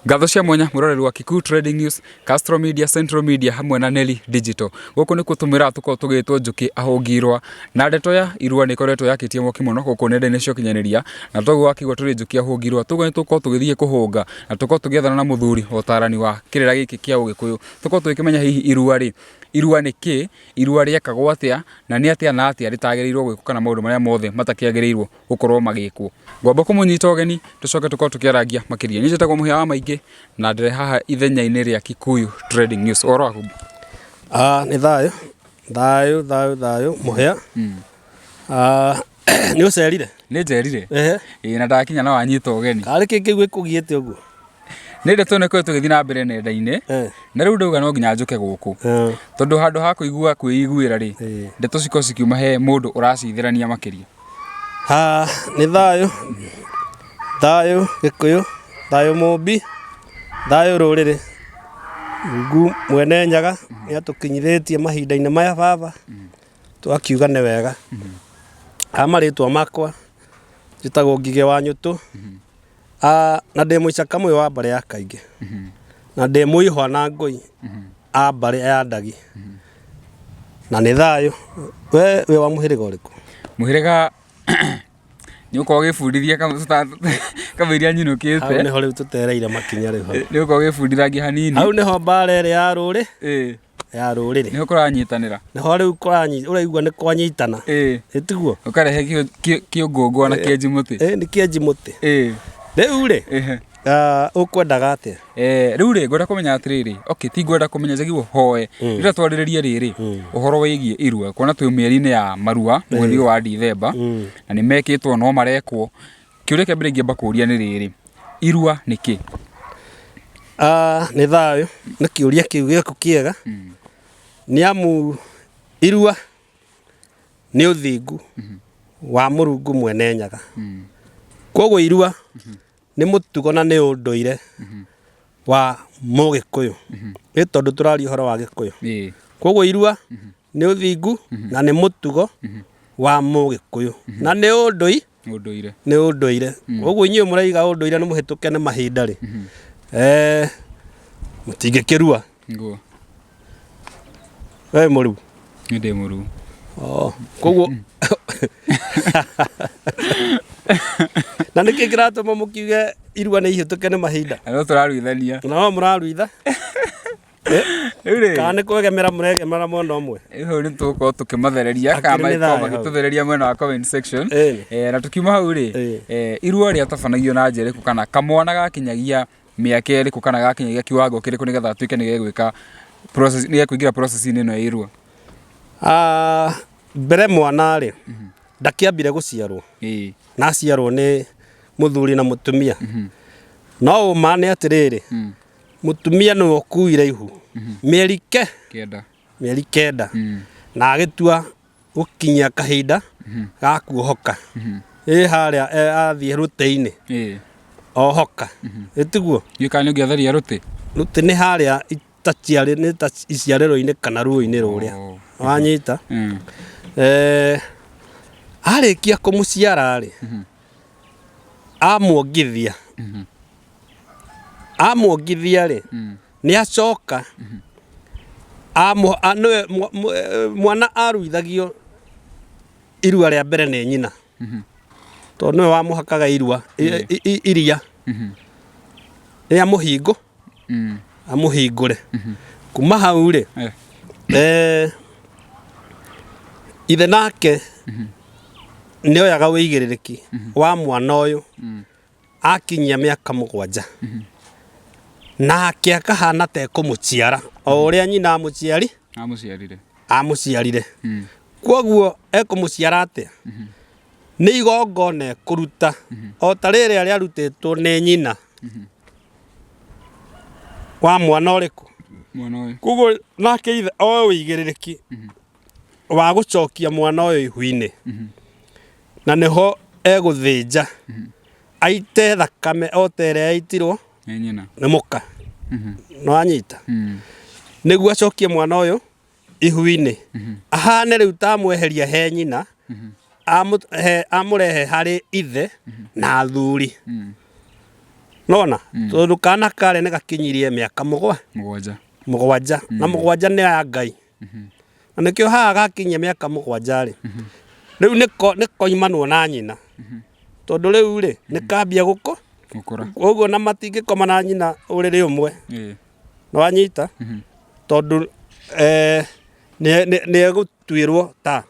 Ngatho cia mwanya muroreri wa Kikuyu Trading News, Castro Media, Central Media hamwe na Nelly Digital. Guku ni kutumira tuko tugitwo njuki ahungirwa na ndeto ya irua ni koretwo yakitie mwoki muno guku nenda-ini cio kinyaniria na togo wakigwa turi njuki ahungirwa tugo ni tuko tugithie kuhunga na tuko tugiethana na muthuri otarani wa kirira giki kia Ugikuyu tuko tukimenya hihi irua ni ki irua riekagwo atia na ni atia na atia ritagirirwo gwikwo kana maundu maria mothe matakiagirirwo gukorwo magikwo. Ngwamba kumunyita ugeni tucoke tuko tukiaragia makiria njitagwo muhia wa maingi na ndire haha ithenya-ini ria Kikuyu Trading News. Oro waku? Ni thayo muhia. Ni ucerire? Ni njerire. Na ndakinya na wanyita ugeni. Kari kingi gwikugiete uguo? Ni ndeto ne kwetu githi na mbere nenda-ini na riu ndauga no nginya njuke guku tondu handu ha kuigua kwiguira ri ndeto ciko cikiuma he mundu uracithirania makiria. Ni thayo Gikuyu, thayo Mumbi, thayo ruriri ngu mwene nyaga ni atukinyithitie mahinda-ini maya baba twakiuga ni wega. Amaritwa makwa njitagwo Ngige wa Nyutu, na ndi muicaka mwe wa mbare ya Kaingi na ndi muihwa na ngui a mbare ya Ndagi na ni thayo. We wa muhiriga uriku? Muhiriga ni uko gifundithia kabiria nyinukite. Hau niho riu tutereire makinya riho. Ni uko gifundithagia hanini. Hau niho mbare iri ya ruri ya ruriri niho kuranyitanira. Niho riu uraigua ni kwanyitana. Itiguo ukarehe kiungungu na kienji muti. Ni kienji muti. Riu ri ukwendaga atia? Riu ri ngwenda kumenya atiriri. Okay, ti ngwenda kumenya jagirwo hoe rira twariririe riri uhoro wigie irua kuona twi mieri-ini ya marua mweri wa Dithemba na ni mekitwo no marekwo. Kiuria kia mbere ngiamba kuria ni riri, irua ni ki? Ni thayo ni kiuria kiu giaku kiega. Ni amu irua ni uthingu wa Murungu mwene nyaga. Koguo irua ni mutugo na ni unduire wa Mugikuyu. Ni tondu turaria uhoro wa Gikuyu. Koguo irua ni uthingu na ni mutugo wa Mugikuyu na ni unduire. Ni unduire. Koguo inyuĩ muraiga unduire ni muhituke ni mahinda ri. Mutingikirua. Nguo. We muriu? Ni ndi muriu. Koguo na niki kiratuma mukiuge irua ni ihituke ni mahinda? No turaruithania. No muraruitha? Kana ni kwegemera muregemera mwena umwe? Hau ni tuko tukimathereria kama iko magituthereria mwena wa comment section. Na tukiuma hau ri irua ria tabanagio na njeriku kana kamwana gakinyagia miaka iriku kana gakinyagia kiwango kiriku nigetha atuike ni gegwika process ni kuingira process ini no irua? Mbere mwana ri ndakiambire guciarwo na aciarwo ni muthuri na mutumia. No umane atiriri mutumia no okuire ihu mieri kenda na agitua gukinya kahinda ga kuohoka haria athie ruti-ini ohoka. Itiguo yukani ngiatheria ruti ni haria itaciari ni ta iciariro-ini kana ruo-ini ruria wanyita. Arikia kumuciara ri amuongithia ri ni acoka mwana aruithagio irua ria mbere ni nyina tondu niwe wamuhakaga iria ni amuhingure. Kuma hau ri ithe nake ni oyaga wigiririki wa mwana uyu akinyia miaka 7 nake akahana te kumuciara o uria nyina amuciarire. Koguo ekumuciara atia? Ni igongona ekuruta o ta riri aria arutitwo ni nyina wa mwana uriku. Koguo nake ithe o wigiririki wa gucokia mwana uyu ihu-ini na niho eguthinja aite thakame o ta iria aitirwo ni muka. No anyita niguo acokie mwana uyu ihu-ini ahane riu tamweheria he nyina amurehe hari ithe na thuri nona tondu kana kare ne gakinyirie miaka mugwanja na mugwanja ne ya Ngai na nikio haha gakinyia miaka mugwanja ri riu niko imanwo na nyina tondu riu ri nikambia gukura koguo na matingikoma na nyina uriri umwe no wanyita tondu ne egutwirwo ta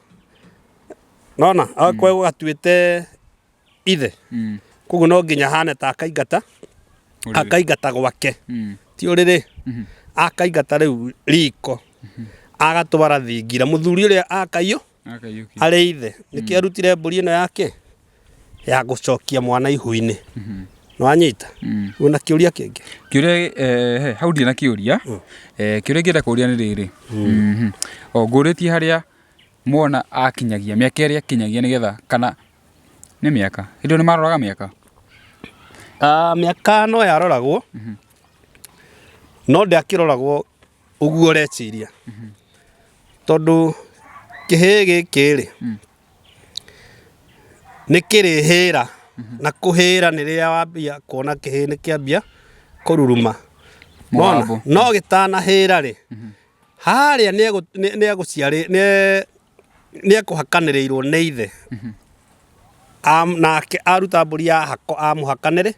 nona akwe gatuite ithe koguo no nginya hane ta akaingata gwake ti uriri akaingata riu riko agatwara thingira muthuri uria akaiyå ari ithe niki arutire mburi ino yake ya gucokia mwana ihu-ini no anyita una kiuria kingi kiuria hau ndi na kiuria kiuria ngenda kuria ni riri o nguritie haria mwana akinyagia miaka iria akinyagia nigetha kana ni miaka indo ni maroraga miaka miaka no yaroragwo no ndiakiroragwo uguo reciria tondu kihi giki ri nikirihira na kuhira ni riria wambia kuona kihi nikiambia kururuma no gitana hira ri haria ni eguciari ni ekuhakanirirwo ni ithe nake aruta mburi ya hako amuhakanire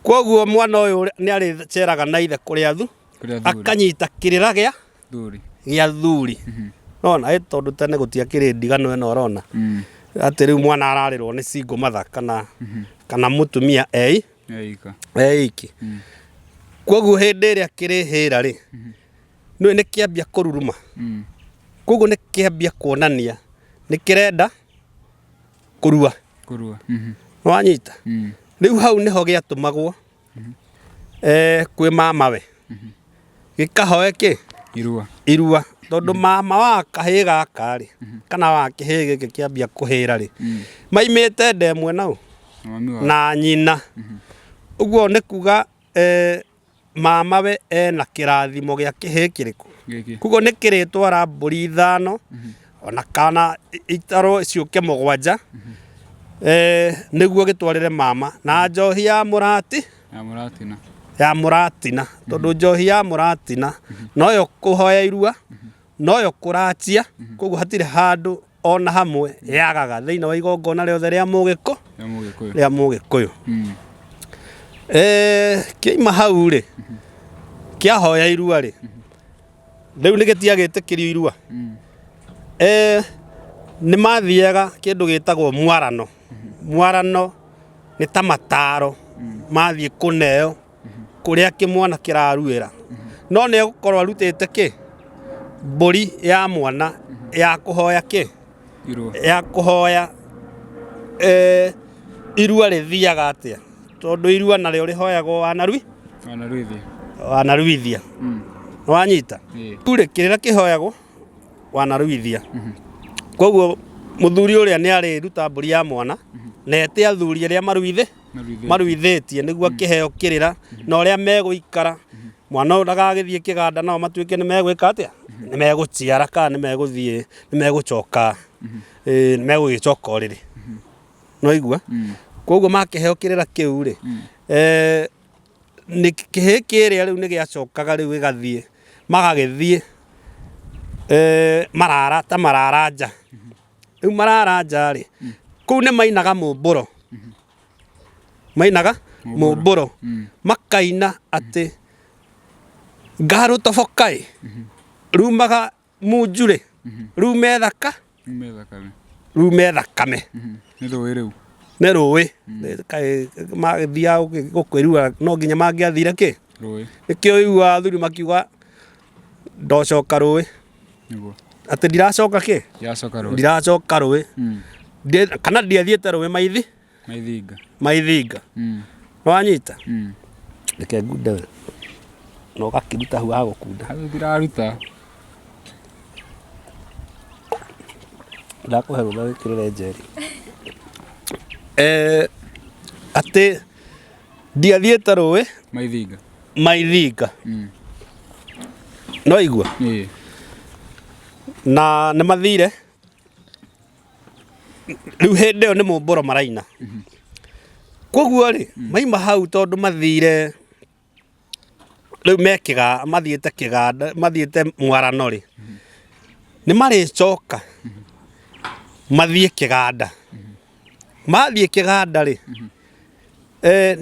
koguo mwana uyu ni ari ceraga na ithe kuria akanyita kirira gia thuri nona tondu tene gutiakiri ndigano eno rona ati riu mwana ararirwo ni single mother kana mutumia eiki koguo hindi iria kirihira ri ni kiambia kururuma koguo ni kiambia kuonania ni kirenda kurua wanyita riu hau niho giatumagwo kwi mamawe gikahoe ki irua tondu mama wa kahi gaka ri kana wa kihi giki kiambia kuhira ri maimite ndemwe nau na nyina uguo ni kuga mamawe ena kirathimo gia kihi kiriku kuguo ni kiritwara mburi 5 ona kana itaro ciuke mugwanja niguo gitwarire mama na njohi ya muratina tondu njohi ya muratina noyo kuhoya irua noyo kurachia koguo hatire handu ona hamwe yagaga thiini wa igongona riothe ria mugikuyu kiima hau ri kiahoya irua ri riu ni gitiagitikirio irua ni mathiaga kindu gitagwo mwarano ni ta mataro mathie kuneo kuria kimwana kiraruira no ne gukorwo arutite ki mburi ya mwana ya kuhoya ki ya kuhoya irua rithiaga atia tondu irua nario rihoyagwo wanaruithia wanyita ture kirira kihoyagwo wanaruithia koguo muthuri uria ni ari ruta mburi ya mwana nete athuri aria maruithetie niguo kiheo kirira na uria meguikara mwana ndagagithie kiganda nao matuike ni megwika atia ni meguciara kana ni meguthie ni megucoka ni megugicoka uriri no igua koguo makiheo kirira kiu ri ni kihi kiria riu ni giacokaga riu igathie magagithie mararanja riu mararanja ri kuu ni mainaga mumburo makaina ati ngaru tofokai rumaga munjure rume thakame ni rui kai magithia gukwirua no nginya mangiathire ki nikio igua athuri makiuga ndocoka rui ati ndiracoka ki ndiracoka rui kana ndiathiete rui maithinga wanyita reke ngunde no gakiruta hu agukunda ndiraruta ndakuhe rutha wikirire njeri ati ndiathiete rui maithinga no igua na ni mathire riu hindi yo ni mumburo maraina koguo ri maima hau tondu mathire riu mekiga mathiete kiganda mathiete mwarano ri ni maricoka mathie kiganda mathie kiganda ri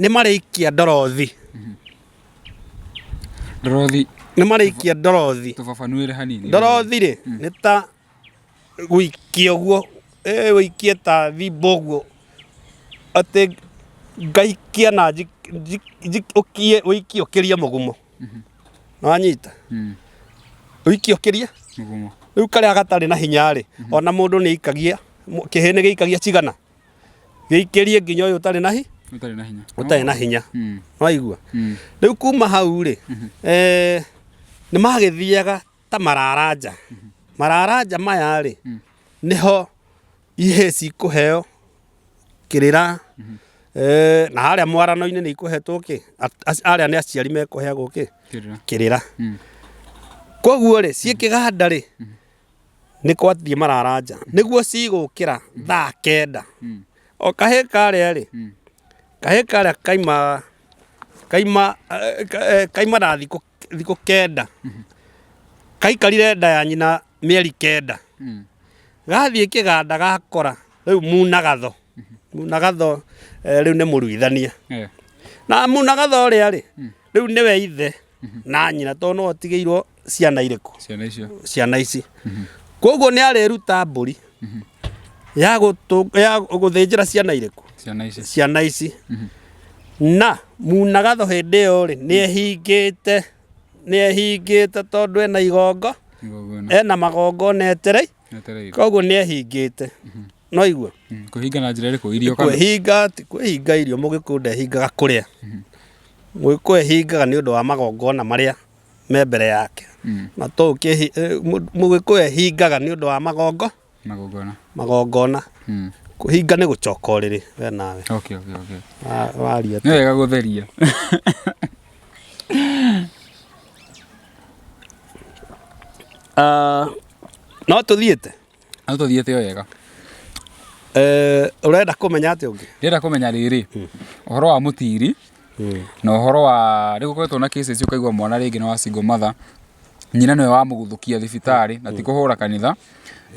ni marikia ndorothi ni marikia ndorothi tufafanuire hanini ndorothi ri ni ta guikia guo wikie ta thimbo guo ati ngaikia na ukie wikie ukiria mugumo wanyita wikie ukiria mugumo riu karia gatari na hinya ri ona mundu ni ikagia kihene giikagia cigana giikirie nginya uyu utari na utari na hinya waigua riu kuma hau ri ni magithiaga ta mararanja maya ri niho iheci kuheo kirira na haria mwarano-ini ni ikuhetwo ki aria ni aciari mekuheagwo ki kirira koguo ri cie kiganda ri ni kwathie mararanja niguo cigukira thaa 9 o kahe karia ri kahe karia kaima na thiku 9 kaikarire nda ya nyina mieri 9 gathie kiganda gakora riu munagatho riu ni muruithania na munagatho ria ri riu niwe ithe na nyina to no otigeirwo ciana iriku ciana ici koguo ni areruta mburi ya guthinjira ciana iriku ciana ici na munagatho hindi iyo ri ni ehingite tondu ena igongo ena magongona etereire koguo ni ehingite no igua kuhinga na njira iriku irio kana kuhinga irio mugikunda hingaga kuria mugikwehingaga ni undu wa magongona maria me mbere yake na to mugikwehingaga ni undu wa magongona kuhinga ni gucoka riri we nawe okay waria ni wega gutheria no tuthiete wega urenda kumenya ati ungi ndira kumenya riri uhoro wa mutiri na uhoro wa rigukoretwo na cases ukaigwa mwana ringi na wa single mother nyina niwe wa muguthukia thibitari na ti kuhura kanitha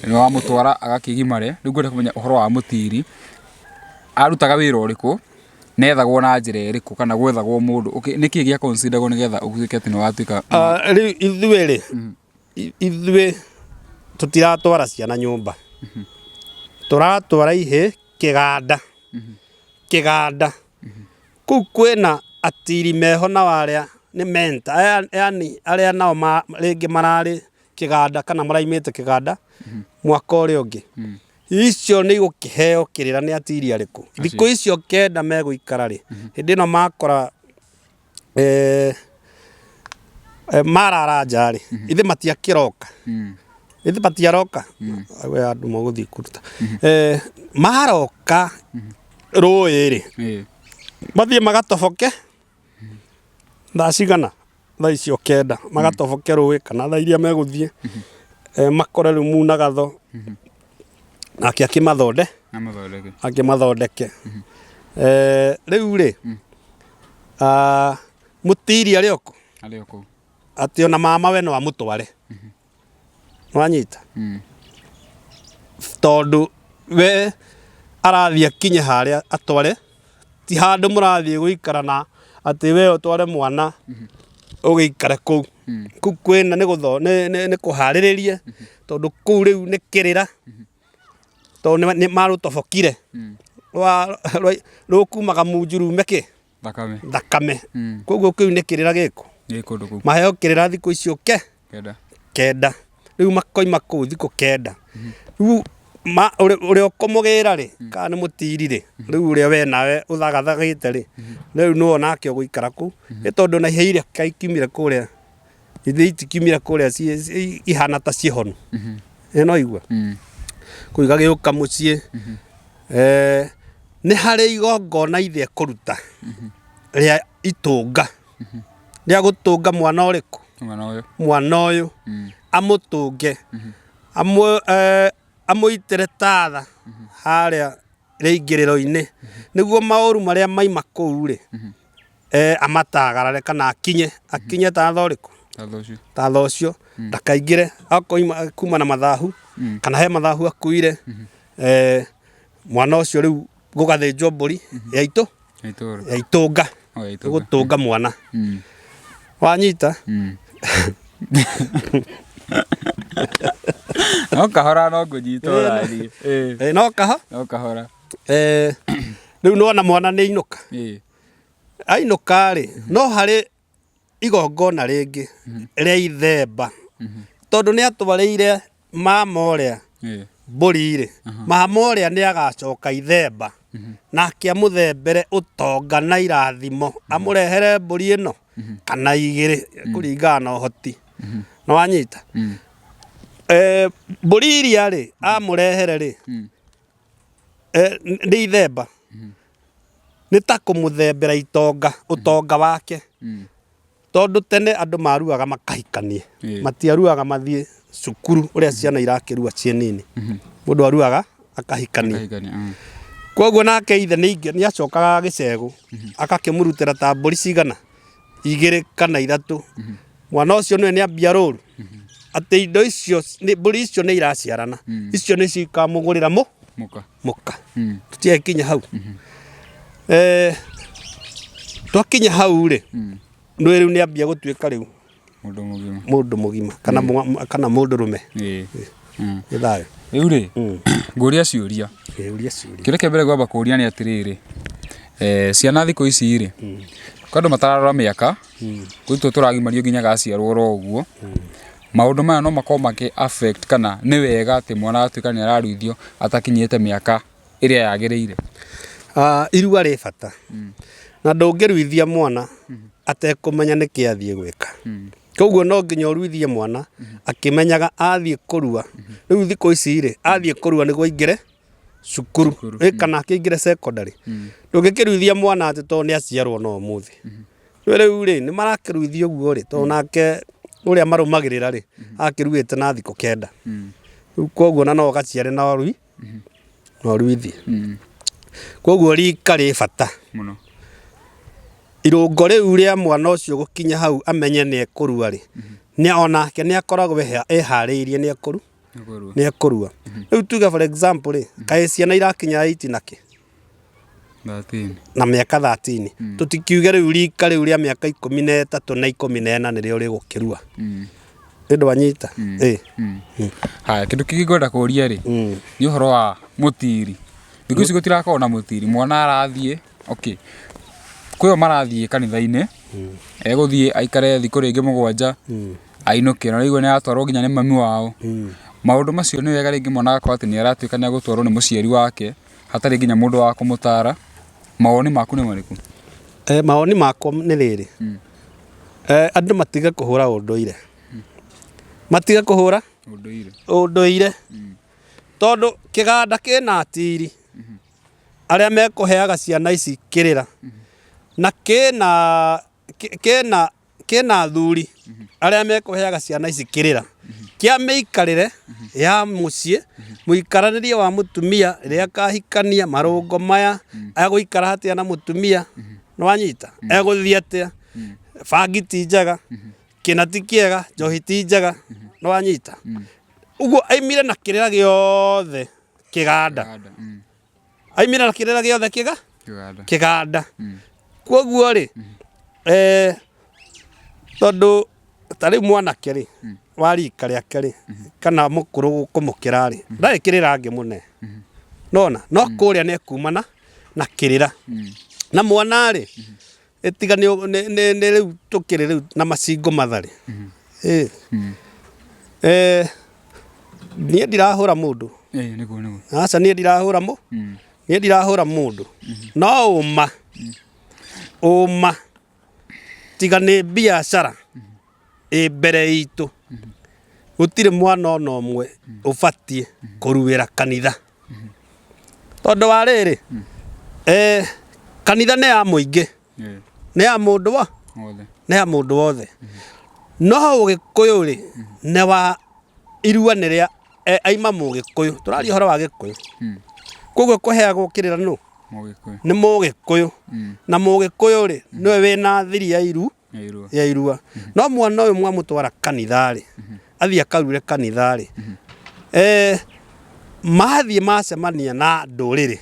niwe wa mutwara agakigimare riu ngwenda kumenya uhoro wa mutiri arutaga wira uriku nethagwo na njira iriku kana gwethagwo mundu niki gia considerwo nigetha uguike ati ni watuika riu ithuĩ tutiratwara ciana nyumba turatwara ihe kiganda kuu kwina atiri meho na waria ni menta yani aria nao ringi marari kiganda kana maraimite kiganda mwaka uria ungi icio ni igukiheo kirira ni atiri ariku thiku icio 9 meguikara ri hindi no makora mararanja ri ithe matiakiroka ithe matiaroka we andu maguthi kuruta maroka rũĩ ri mathie magatoboke thaa cigana thaa icio 9 magatoboke rũĩ kana thaa iria meguthie makore riu munagatho nake akimathondeke riu ri mutiri arioko ati ona mama we no amutware wanyita tondu we arathia kinye haria atware ti handu murathie guikara na ati we utware mwana ugiikare kuu kwina ni kuhariririe tondu kuu riu ni kirira tondu ni marutobokire rukumaga munjurume ki thakame koguo kiu ni kirira giku maheo kirira thiku icio 9 riu makoima kuu thiku 9 riu uria ukumugira ri kana ni mutiri ri riu uria we nawe uthagathagite ri riu no nake uguikara kuu ni tondu na iheire kaikimire kuria ithi itikimire kuria ihana ta cihonu no igua kuiga giuka mucie ni hari igongona ithe kuruta ria itunga ria gutunga mwana uriku mwana uyu amutunge amuitire tatha haria reingiriro-ini niguo mauru maria maima kuu ri amatagarare kana akinye ta thoriku ta thocio ndakaingire akoima kuma na mathahu kana he mathahu akuire mwana ucio riu gugathinjwo mburi ya itunga gutunga mwana wanyita no kahora no kunyita rari no kahora riu no na mwana ni inuka ainuka ri no hari igongona ringi ria ithemba tondu ni atwareire mama uria mburi ri mama uria ni agacoka ithemba nake amuthembere utonga na irathimo amurehere mburi ino kana igiri kuringana na uhoti no wanyita mburi iria ri amurehere ri ni ithemba ni ta kumuthembera utonga wake tondu tene andu maruaga makahikanie matiaruaga mathie cukuru uria ciana irakirua cie nini mundu aruaga akahikanie koguo nake ithe ni acokaga gicegu akakimurutira ta mburi cigana igiri kana ithatu mwana ucio niwe ni ambia ruru ati indo icio mburi icio ni iraciarana icio ni cikamugurira muka tutiekinya hau twakinya hau ri nwe riu ni ambia gutuika riu mundu mugima kana mundu rume ithayo riu ri nguria ciuria kire kembere gwamba kuria ni atiriri ciana thiku ici ri kandu matararora miaka kuito turagimario nginya gaciarwo ro uguo maundu maya no makoma make affect kana ni wega ati mwana atuika ni araruithio atakinyite miaka iria yagireire irua ri bata na ndungiruithia mwana atekumenya niki athie gwika koguo no nginya uruithie mwana akimenyaga athie kurua riu thiku ici ri athie kurua niguo ingire cukuru kana akingire secondary ndungikiruithia mwana ati to ni aciarwo no muthi riu ri ni marakiruithia uguo ri to nake uria marumagirira ri akiruite na thiku 9 riu koguo na no gaciare na orui no ruithie koguo rika ri bata muno irungo riu ria mwana ucio gukinya hau amenye ni ekurua ri ni onake ni akoragwo ehariirie ni ekurua riu tuga for example ri kai ciana irakinya 8 naki 13 na miaka 13 tutikiuge riu rika riu ria miaka 13 na 14 nirio rigukirua ndu wanyita ha kindu kingigwenda kuria ri ni uhoro wa mutiri thiku ici gutirakorwo na mutiri mwana arathie okay kuyo marathie kanitha-ini eguthie aikare thiku ringi 7 ainuke na rigo ni atwarwo nginya ni mami wao maundu macio ni wega ringi mwana akwa ati ni aratuika ni agutwarwo ni muciari wake hatari nginya mundu wa kumutara mawoni maku ni mariku mawoni makwa ni riri andu matiga kuhura unduire matiga kuhura unduire tondu kiganda kina atiri aria mekuheaga ciana ici kirira na kena thuri aria mekuheaga ciana ici kirira kia meikarire ya mucie muikaranirie wa mutumia riria kahikania marungo maya aguikara hatia na mutumia no wanyita eguthie atia fagiti njega kinati kiega njohi ti njega no wanyita uguo aimire na kirira giothe kiganda aimire na kirira giothe kiganda koguo ri tondu tari mwanake ri warika riake ri kana mukuru kumukira ri ndari kirira ngi mune nona no kuria ne kumana na kirira na mwana ri etiga ni riu tukiri riu na macingo mathari nie ndirahura mundu aca nie ndirahura nie ndirahura mundu no uma tiga ni biashara mbere itu gutire mwana no mwe ufatie kuruwira kanitha tondu wa riri kanitha ne ya muingi ne ya mundu wa ne ya mundu wothe no ugikuyu ri ne wa irua niria aima mugikuyu turaria horo wa gikuyu koguo kuheagwo kirira no Mũgĩkũyũ. nĩ Mũgĩkũyũ na Mũgĩkũyũ rĩ nĩwe wĩna thiri ya irua no mwana ũyũ mwamũtwara kanitha rĩ athiĩ akarure kanitha rĩ mathiĩ macemania na ndũrĩrĩ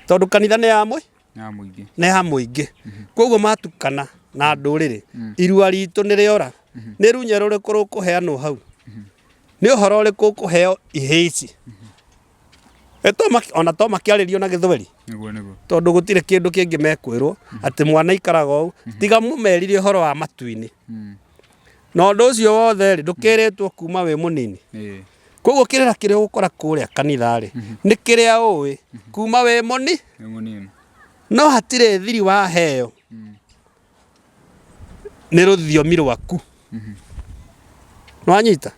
tondũ kanitha nĩ ya mũingĩ koguo matukana na ndũrĩrĩ irua ritũ nĩ rĩora nĩ runya rũrĩkũ rũkũheanwo hau nĩ ũhoro ũrĩkũ ũkũheo ihĩ ici ona to makĩarĩrio na gĩthweri tondũ gũtirĩ kĩndũ kĩngĩ mekwĩrwo atĩ mwana ikaraga ũũ tiga mũmerire ũhoro wa matu-inĩ na ũndũ ũcio wothe rĩ ndũkĩrĩtwo kuma wĩ mũnini koguo kĩrĩra kĩrĩa ũgũkora kũrĩa kanitha rĩ nĩ kĩrĩa ũĩ kuma wĩ mũnini no hatirĩ thiri waheo nĩ rũthiomi rwaku nĩwanyita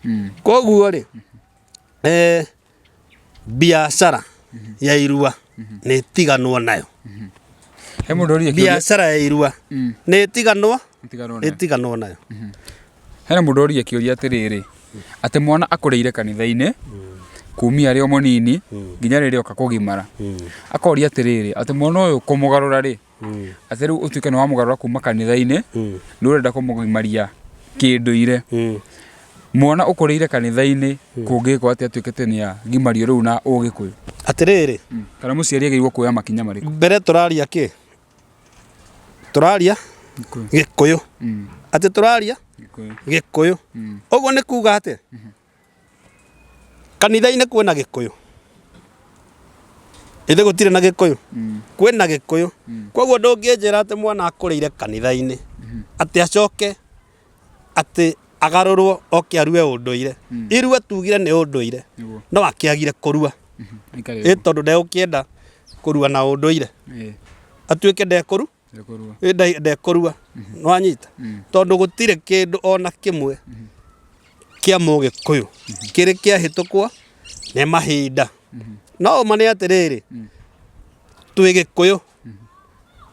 koguo rĩ biacara ya irua nĩ ĩtiganwo nayo biacara ya irua nĩ ĩtiganwo nayo hena mũndũ ũria kĩũria atĩrĩrĩ atĩ mwana akũrĩire kanitha-inĩ kumia arĩ o mũnini nginya rĩrĩa oka kũgimara akoria atĩrĩrĩ atĩ mwana ũyũ kũmũgarũra rĩ atĩ rĩu ũtuĩke nĩ wamũgarũra kuma kanitha-inĩ nĩ ũrenda kũmũgimaria kĩndũire mwana ũkũrĩire kanitha-inĩ kũngĩkwo atĩ atuĩkĩte nĩ agimario rĩu na Ũgĩkũyũ atĩrĩrĩ kana mũciari agĩrĩirwo kuoya makinya marĩkũ mbere tũraria kĩ tũraria Gĩkũyũ atĩ tũraria Gĩkũyũ ũguo nĩ kuga atĩ kanitha-inĩ kwĩna Gĩkũyũ ĩthĩ gũtirĩ na Gĩkũyũ kwĩna Gĩkũyũ koguo ndũngĩnjĩra atĩ mwana akũrĩire kanitha-inĩ atĩ acoke atĩ agarũrwo oke arue ũndũire irua tugire nĩ ũndũire no akĩagire kũrua tondũ ndegũkĩenda kũrua na ũndũire atuĩke ndekũrua nĩwanyita tondũ gũtirĩ kĩndũ ona kĩmwe kĩa Mũgĩkũyũ kĩrĩ kĩahĩtũkwo nĩ mahinda no ũma nĩ atĩrĩrĩ twĩ Gĩkũyũ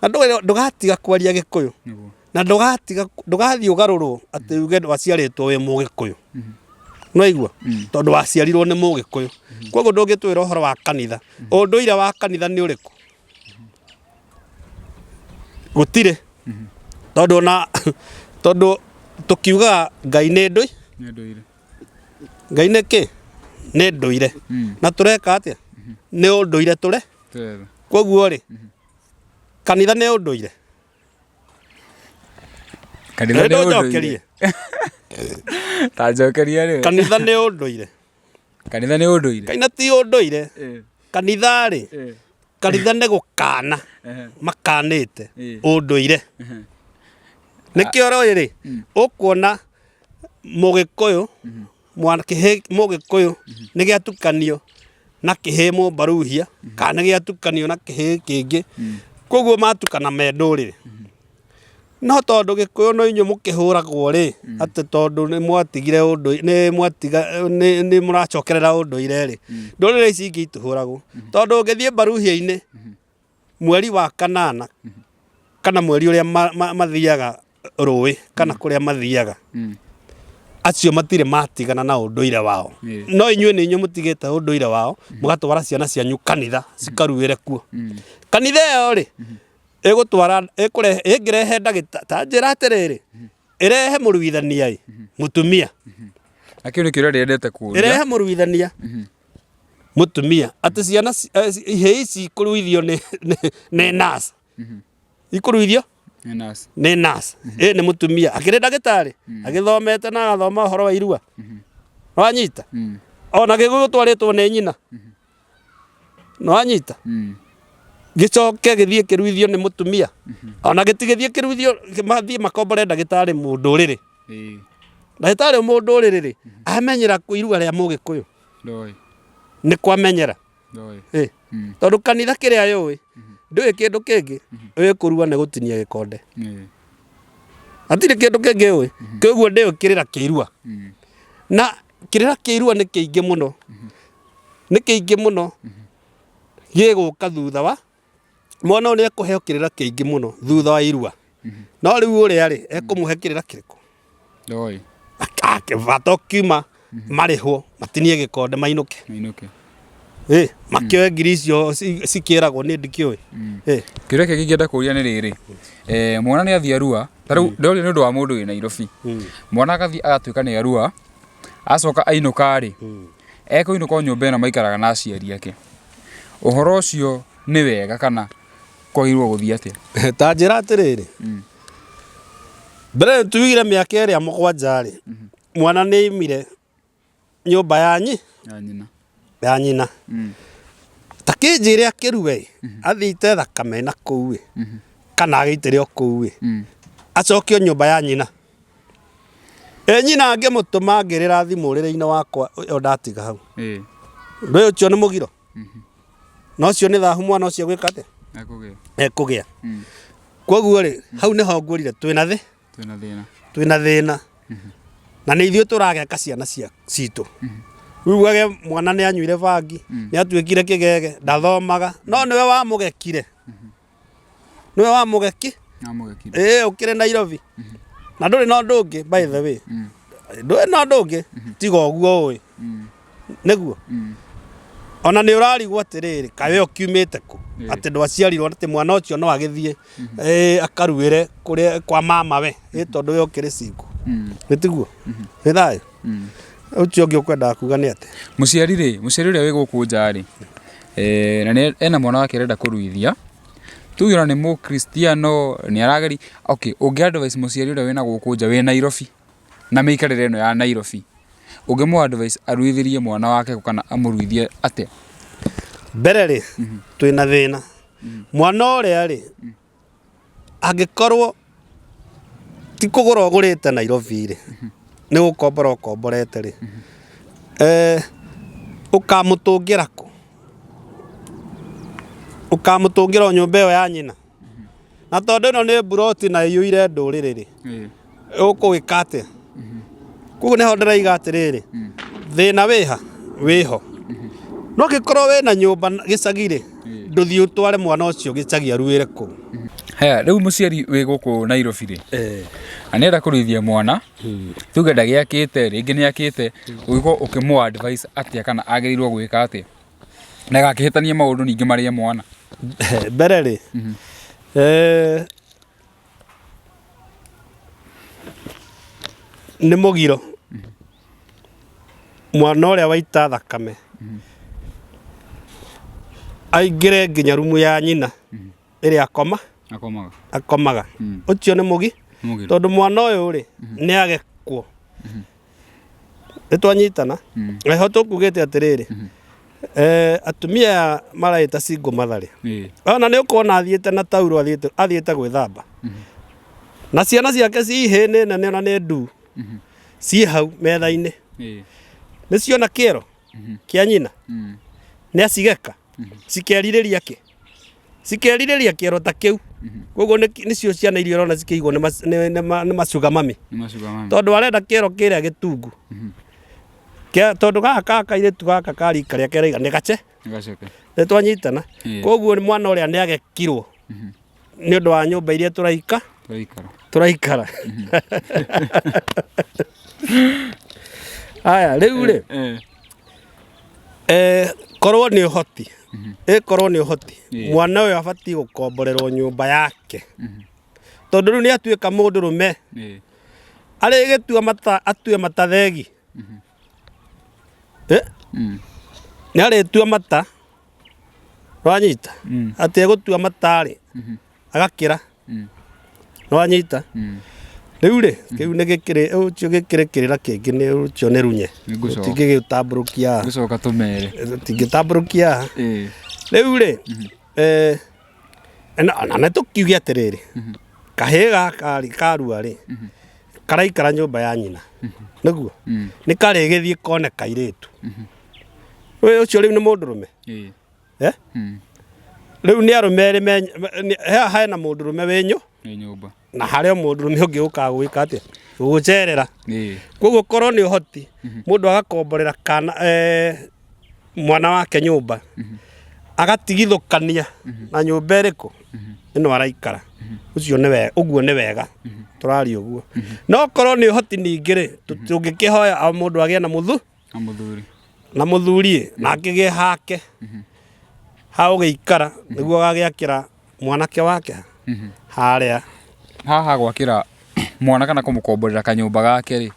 na ndũgatiga kwaria Gĩkũyũ na ndũgathiĩ ũgarũrwo atĩ uge waciarĩtwo wĩ Mũgĩkũyũ nĩwaigua tondũ waciarirwo nĩ Mũgĩkũyũ koguo ndũngĩtwĩra ũhoro wa kanitha ũndũire wa kanitha nĩ ũrĩkũ gũtirĩ tondũ tũkiuga Ngai nĩ Ngai nĩ kĩ nĩ ndũire na tũreka atĩa nĩ ũndũire tũre koguo rĩ kanitha nĩ ũndũire kanitha nĩ ũndũire kanitha ti ũndũire kanitha rĩ kanitha nĩ gũkana makanĩte ũndũire nĩkĩo rĩ ũkuona Mũgĩkũyũ kĩhĩ Mũgĩkũyũ nĩ gĩatukanio na kĩhĩ Mũmbaruhia kana nĩ gĩatukanio na kĩhĩ kĩngĩ koguo matukana me ndũrĩrĩ no tondũ Gĩkũyũ no inyuĩ mũkĩhũragwo rĩ atĩ tondũ nĩ mwatigire ũndũire nĩ mũracokerera ũndũire rĩ ndũrĩrĩ ici ingĩ itihũragwo tondũ ũngĩthiĩ Mbaruhia-inĩ mweri wa kanana kana mweri ũrĩa mathiaga rũĩ kana kũrĩa mathiaga acio matirĩ matigana na ũndũire wao no inyuĩ nĩ inyuĩ mũtigĩte ũndũire wao mũgatwara ciana cianyu kanitha cikaruĩre kuo kanitha ĩyo rĩ ĩngĩrehe ndagĩtarĩ njĩra atĩrĩrĩ ĩrehe mũruithania mũtumia akĩu nĩ kĩũria rĩendete kũũria ĩrehe mũruithania mũtumia atĩ ciana ihĩ ici ikũruithio nĩ nurse ikũruithio nĩ nurse nĩ mũtumia akĩrĩ ndagĩtarĩ agĩthomete na agathoma ũhoro wa irua nĩwanyita ona gĩgũtwarĩtwo nĩ nyina nĩwanyita gĩcoke gĩthiĩ kĩruithio nĩ mũtumia ona gĩtigĩthiĩ kĩruithio mathiĩ makombore ndagĩtarĩ mũndũrĩrĩ ndagĩtarĩ mũndũrĩrĩ amenyera irua rĩa Mũgĩkũyũ nĩ kwamenyera tondũ kanitha kĩrĩa yũĩ ndũĩ kĩndũ kĩngĩ ũĩ kũrua nĩ gũtinia gĩkonde hatirĩ kĩndũ kĩngĩ ũĩ koguo ndĩũĩ kĩrĩra kĩa irua na kĩrĩra kĩa irua nĩ kĩingĩ mũno gĩgũka thutha wa mwana ũyũ nĩ ekũheo kĩrĩra kĩingĩ mũno thutha wa irua no rĩu ũrĩa rĩ ekũmũhe kĩrĩra kĩrĩkũ bata ũkiuma marĩhwo matinie gĩkonde mainũke makĩoe ngiri icio cikĩragwo nĩ ndikĩũĩ. Kĩrĩa kĩngĩ ingĩenda kũria nĩ rĩrĩ, mwana nĩ athiĩ Arua, ta rĩu ndoria nĩ ũndũ wa mũndũ wĩ Nairobi, mwana agathiĩ agatuĩka nĩ Arua, acoka ainũka-rĩ, ekũinũka nyũmba ĩno maikaraga na aciari ake, ũhoro ũcio nĩ wega kana kwagĩrĩirwo gũthiĩ atĩa? Ta njĩra atĩrĩrĩ, mbere tugire mĩaka ĩrĩa mũgwanja-rĩ, mwana nĩ aimire nyũmba ya nyina, ta kĩnjĩre akĩrue athiĩte thakame na kũu kana agĩitĩre o kũu acokio nyũmba ya nyina, nyina angĩmũtũma angĩrĩra thimũ ũrĩrĩ-inĩ wakwa ũyũ ndatiga hau, ũndũ ũcio nĩ mũgiro, na ũcio nĩ thahu mwana ũcio gwĩka atĩa? Ekũgĩa. Koguo-rĩ, hau nĩho ngũrire twĩna thĩna, na nĩ ithuĩ tũrageka ciana citũ. Rĩu wage mwana nĩ anyuire bangi, nĩ atuĩkire kĩgege, ndathomaga, no nĩwe wamũgekire, ũkĩrĩ Nairobi, na ndũrĩ na ũndũ ũngĩ, by the way, ndũrĩ na ũndũ ũngĩ tiga ũguo ũĩ, nĩguo ona nĩ ũrarigwo atĩrĩrĩ, kawe ũkiumĩte kũ, atĩ ndwaciarirwo atĩ mwana ũcio no agĩthiĩ akaruĩre kũrĩa kwa mama we, tondũ we ũkĩrĩ single, nĩtiguo, nĩ thayũ. Ũcio ũngĩ ũkwendaga kuga nĩ atĩ mũciari ũrĩa wĩ gũkũ nja-rĩ, na ena mwana wake arenda kũruithia, tuge ona nĩ Mũkristiano, nĩ arageri, ũngĩ-advise mũciari ũrĩa wĩna gũkũ nja wĩ Nairobi na mĩikarĩre ĩno ya Nairobi, ũngĩmũ-advise aruithĩrie mwana wake kana amũruithie atĩa? Mbere-rĩ, twĩna thĩna, mwana ũrĩa-rĩ, angĩkorwo ti kũgũra ũgũrĩte Nairobi-rĩ, nĩ gũkombora ũkomborete-rĩ, ũkamũtũngĩra kũ? Ũkamũtũngĩra o nyũmba ĩyo ya nyina, na tondũ ĩno nĩ mburoti na ĩiyũire ndũrĩrĩ-rĩ, ũkũgĩka atĩa? Koguo nĩho ndĩraiga atĩrĩrĩ, thĩna wĩho, no gĩkorwo wĩna nyũmba gĩcagi-rĩ, ndũthiĩ ũtware mwana ũcio gĩcagi aruĩre kũu. Haya, rĩu mũciari wĩ gũkũ Nairobi-rĩ, na nĩenda kũruithia mwana, tuge ndagĩakĩte, rĩngĩ nĩakĩte, ũgĩkorwo ũkĩmũ-advise atĩa kana agĩrĩirwo gwĩka atĩa, na ndagakĩhĩtanie maũndũ ningĩ marĩa mwana? Mbere-rĩ, nĩ mũgiro mwana ũrĩa waita thakame aingĩre nginya rumu ya nyina ĩrĩa akomaga, ũcio nĩ mũgi, tondũ mwana ũyũ-rĩ nĩ agekwo, nĩtwanyitana, heho tũkugĩte atĩrĩrĩ, atumia maraĩta single mother-rĩ, ona nĩ ũkuona athiĩte na tauro athiĩte gwĩthamba, na ciana ciake ciĩ nĩ nene ona nĩ nduu, ciĩ hau metha-inĩ, nĩciona kĩero kĩa nyina, nĩ acigeka, cikerirĩria kĩ? Cikerirĩria kĩero ta kĩu, koguo nĩcio ciana iria ũrona cikĩigwo nĩ macuga mami, tondũ arenda kĩero kĩrĩa gĩtungu, tondũ gaka kairĩtu gaka karika rĩake raiga nĩ gace, nĩtwanyitana, koguo mwana ũrĩa nĩ agekirwo nĩ ũndũ wa nyũmba iria tũraikara. Aya, rĩu-rĩ, korwo nĩ ũhoti, mwana ũyũ abatiĩ gũkomborerwo nyũmba yake, tondũ rĩu nĩ atuĩka mũndũrũme, arĩgĩtua atue mata thegi, nĩ arĩtua mata, wanyita, atĩ egũtua mata-rĩ, agakĩra, wanyita, rĩu-rĩ, kĩu nĩ gĩkĩrĩ kĩrĩra kĩngĩ, nĩ ũcio nĩ runye, tũtingĩgĩtambũrũkia haha, rĩu-rĩ, na nĩtũkiuge atĩrĩrĩ, kahĩĩ gaka karua-rĩ, karaikara nyũmba ya nyina, nĩguo, nĩ karĩgĩthiĩ kone kairĩtu, ũcio rĩu nĩ mũndũrũme, rĩu nĩ arũme erĩ, hena mũndũrũme wĩ nyũmba, na harĩ mũndũrũme ũngĩ ũkaga gwĩka atĩa? Gũgũcerera. Koguo korwo nĩ ũhoti, mũndũ agakomborera mwana wake nyũmba, agatigithũkania na nyũmba ĩrĩkũ ĩno araikara, ũguo nĩ wega, tũraria ũguo. No korwo nĩ ũhoti ningĩ-rĩ, tũngĩkĩhoya mũndũ agĩe na mũthuri, na muthuri na akige hake hau geikara niguo gagiakira mwanake wake haria haha gwakira mwana kana kumukomborera kanyumba gake ri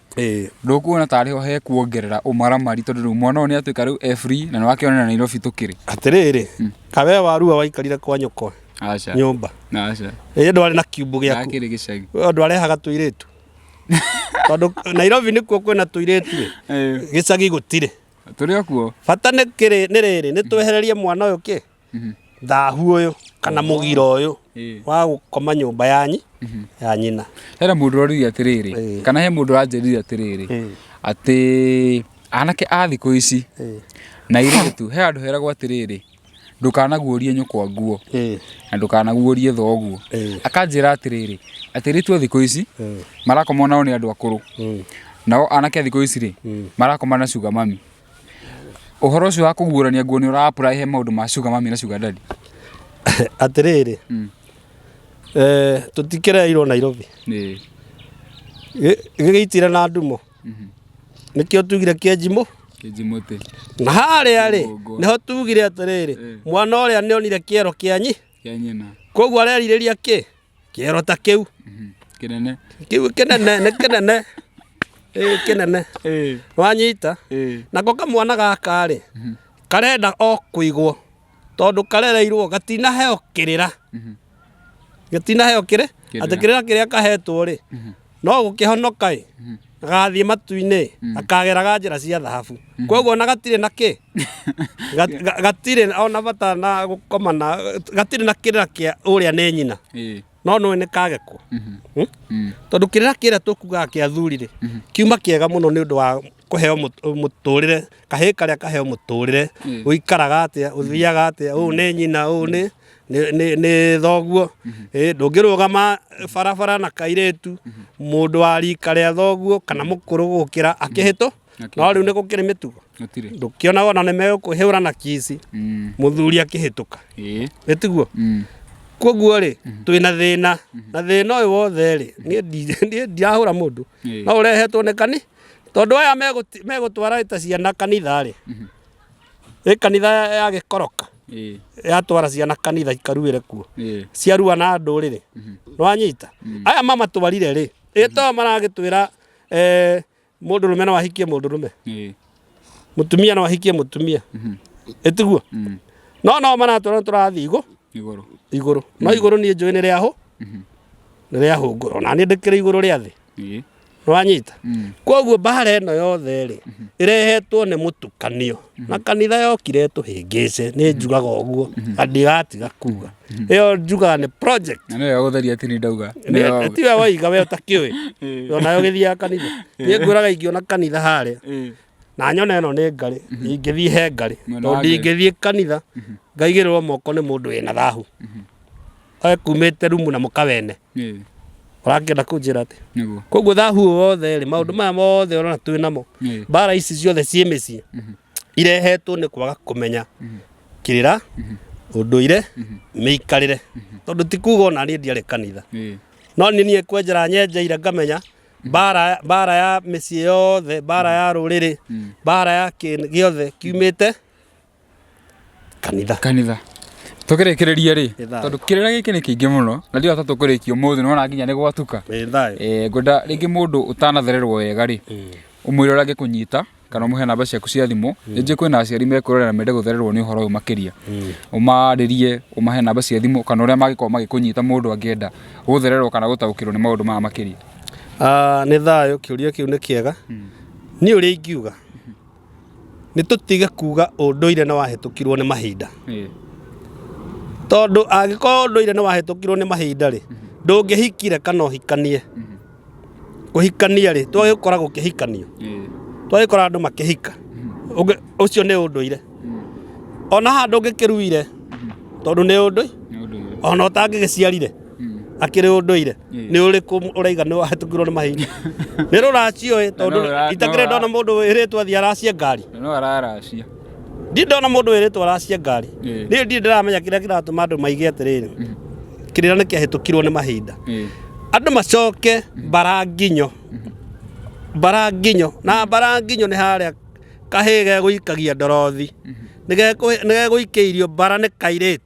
ndukuona tari ho he kuongerera umaramari tondu riu mwana oni atuika riu free na nwakiona Nairobi tukiri atiriri kawe warua waikarire kwa nyoko acha nyumba acha ndwari na kiubu giaku gakiri gicagi ndwarehaga tuiritu tondu Nairobi nikuo kwina tuiritu gicagi gutire turi okuo bata ni riri ni twehererie mwana uyu ki thahu uyu kana mugira uyu wa gukoma nyumba yanyi ya nyina hera mundu rori atiriri kana he mundu anjiriri atiriri ati anake a thiku ici na iritu he andu heragwo atiriri ndukanaguorie nyukwa nguo na ndukanaguorie thoguo akanjira atiriri atiritu thiku ici marakoma nao ni andu akuru nao anake thiku ici ri marakoma na sugar mami uhoro ucio wa kuguurania nguo ni ura apply he maundu ma sugar mami na sugar daddy atiriri tutikereirwo Nairobi gigiitire na ndumo nikio tugire kienjimo kijimote na haria ri niho tugire atiriri mwana uria ni onire kiero kianyi nyina koguo areririria ki kiero ta kiu kinene kiu kinene ne kinene kinene wanyita nako kamwana gaka ri karenda o kuigwo tondu karereirwo gatina heo kirira gatina heo kire atikirira kiria kahetwo ri no gukihonoka gathie matu-ini akageraga njira cia thahabu koguo na gatire na ki gatire ona bata na gukoma na gatire na kirira kia uria ni nyina no no ni kagekwo tondu kirira kiria tukuga kia thurire kiuma kiega muno ni undu wa kuheo muturire kahi karia kaheo muturire uikaraga atia uthiaga atia u ni nyina u ni thoguo ndungirugama barabara na kairetu mundu wa rika ria thoguo kana mukuru gukira akihito no riu ni gukire mitugo ndukiona ona ni megukuhura na kisi muthuri akihituka nitiguo koguo ri twina thina na thina uyu wothe ri ni ndirahura mundu no urehetwo ni kani tondu aya megutwara ita ciana kanitha ri kanitha ya gikoroka yatwara ciana kanitha ikaruire kuo ciarua na ndurire nwanyita aya mama twarire ri to maragitwira mundurume no ahikie mundurume mutumia no ahikie mutumia etiguo no maratwara turathi iguru no iguru ni njui ni riaho ni riaho ngoro na ni ndikire iguru ria thi nwanyita koguo mbara ino yothe ri irehetwo ni mutukanio na kanitha yokire tuhingice ni njugaga uguo ndigatiga kuga iyo njugaga ni project na niyo gutheria tini ndauga tiwe waiga we utakiwi ona githia kanitha ni nguraga ingiona kanitha haria na nyona ino ni ngari ingithie he ngari tondu ingithie kanitha ngaigirwo moko ni mundu wina thahu kumite rumu na mukawene urakenda kunjira ati koguo thahu wothe ri maundu maya mothe urona twinamo mbara ici ciothe cie micii irehetwo ni kwaga kumenya kirira unduire miikarire tondu tikuga ona ni ndiari kanitha no ni nie kwenjera nyenjeire ngamenya mbara ya micii yothe mbara ya ruriri mbara ya giothe kiumite kanitha tukirikireria ri tondu kirira giki ni kingi muno na ndio tukurikio muthu no nginya ni gwatuka ngwenda ringi mundu utanathererwo wega ri umwire urage kunyita kana umuhe namba ciaku cia thimu nje kwina aciari mekurora mende guthererwo ni uhoro uyu makiria umaririe umahe namba cia thimu kana uria magikorwo magikunyita mundu angienda guthererwo kana gutaukirwo ni maundu ma makiria ni thayo kiuria kiu ni kiega ni uri ingiuga ni tutige kuga unduire na wahetukirwo ni mahinda tondu agiko nduire ni wahetukirwo ni mahinda ri ndungihikire kana uhikanie kuhikania ri twagikora gukihikanio twagikora andu makihika ucio ni unduire ona handu ungikiruire tondu ni undu ona utangigiciarire akiri unduire ni uriku uraiga ni wahetukirwo ni mahinda ni ruracio tondu itakire ndona mundu wiritwo athia aracia ngari no araracia ndona mundu wiritwo aracia ngari ni ndiramenya kiria kiratuma andu maige atiriri kirira ni kiahetukirwo ni mahinda andu macoke baranginyo na baranginyo ni haria kahä gegåikagia ndorothi nä gegåikä irio bara nä kairä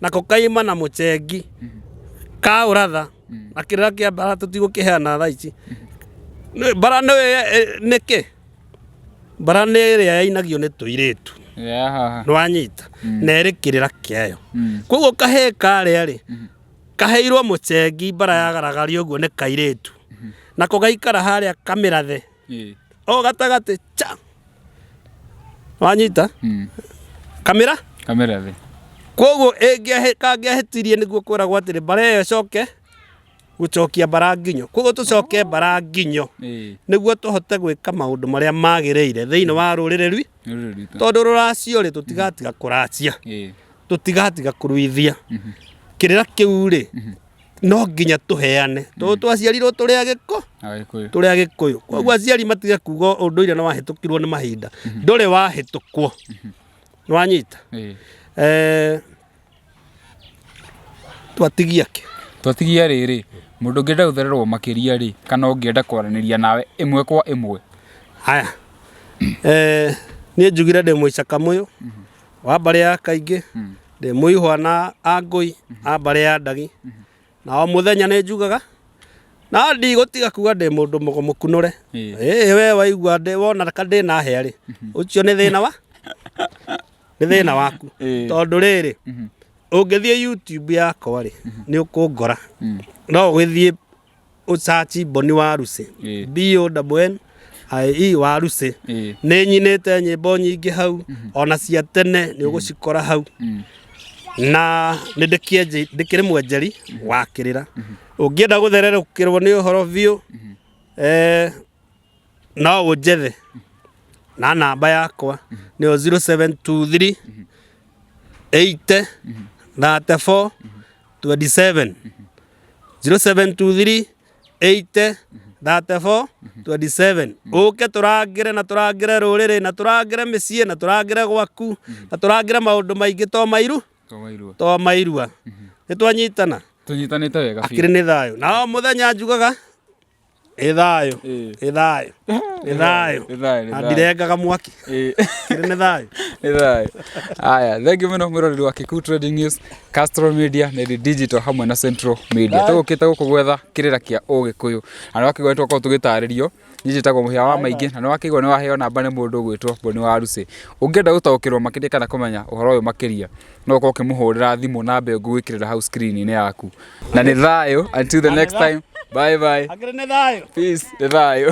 nako kaima na må cengi kaå ratha na kä rä ra kä a bara tå tigå kä heana tha ici bara nä kä bara nä ä rä a yainagio nä tå irä tu nä wanyita na ä rä kä rä ra kä ayo koguo kahä karä rä kaheirwo må cengi bara yagaragario å guo nä kairä tu nako gaikara harä a kamä rathe o gatagatä cha wanyita kamera kamera koguo kangä ahä tirie nä guo kwä ragwo atä rä bara ä yo coke gå cokia bara nginyo koguo tå coke bara nginyo nä guo tå hote gwä ka maå ndå marä a magä rä ire thä inä wa rå rä rä tondå rå racio rä tå tigatiga kå racia tå tigatiga kå ruithia kä rä ra kä u rä no nginya tå heane tondå twaciarirwo tå rä a gä ko tå rä a gä kå yå koguo aciari matige kuga å ndå ire nä wahä tå kirwo nä mahinda ndå rä wahä tå kwo nä wanyita twatigia kä twatigia rä rä må ndå å ngä enda gå thererwo makä ria rä kana å ngä enda kwaranä ria nawe ä mwe kwa ä mwe haya niä njugire ndä må icaka må yå wa mbarä ya kaingä ndä må ihwa na angåi a mbarä ya ndagi na o må thenya nä njugaga na ndigå tiga kuga ndä må ndå må kunå re we waigua wona ka ndä na hea rä å cio nä thä na wa nä thä na waku tondå rä rä å ngä thiä YouTube yakwa rä nä å kå ngora no gä thiä å search Boni wa Rucä BONNIE wa Rucä nä nyinä te nyä mbo nyingä hau ona cia tene nä å gå cikora hau na nä ndä kä rä mwenjeri wa kä rä ra å ngä enda gå thererå kä rwo nä å horo biå no å njethe na namba yakwa nä o 0723 80 34 27 0723 80 34 27 ũke tũrangĩre na tũrangĩre rũrĩrĩ na tũrangĩre mĩciĩ na tũrangĩre gwaku na tũrangĩre maũndũ maingĩ to mairua nĩ twanyitana tũnyitanĩte wega akĩrĩ nĩ thayũ na o mũthenya njugaga ĩ thayũ na ndirengaga mwaki kĩrĩ nĩ thayũ aya thengiũ mũno mwĩroreri wa Kikuyu Trading News, Castro Media na Digital hamwe na Central Media tũgũkĩte gũkũ gwetha kĩrĩra kĩa ũgĩkũyũ na nĩ wakĩigua nĩtwakorwo tũgĩtarĩrio niĩ njĩtagwo mũhĩa wa maingĩ na nĩ wakĩigua nĩ waheo namba nĩ mũndũ ũgwĩtwo Boni wa Rucĩ ũngĩenda gũtaũkĩrwo makĩria kana kũmenya ũhoro ũyũ makĩria no ũkorwo ũkĩmũhũrĩra thimũ namba ĩyo ngũgwĩkĩrĩra hau screen-inĩ yaku na nĩ thayũ until the next time bye bye akĩrĩ nĩ thayũ peace nĩ thayũ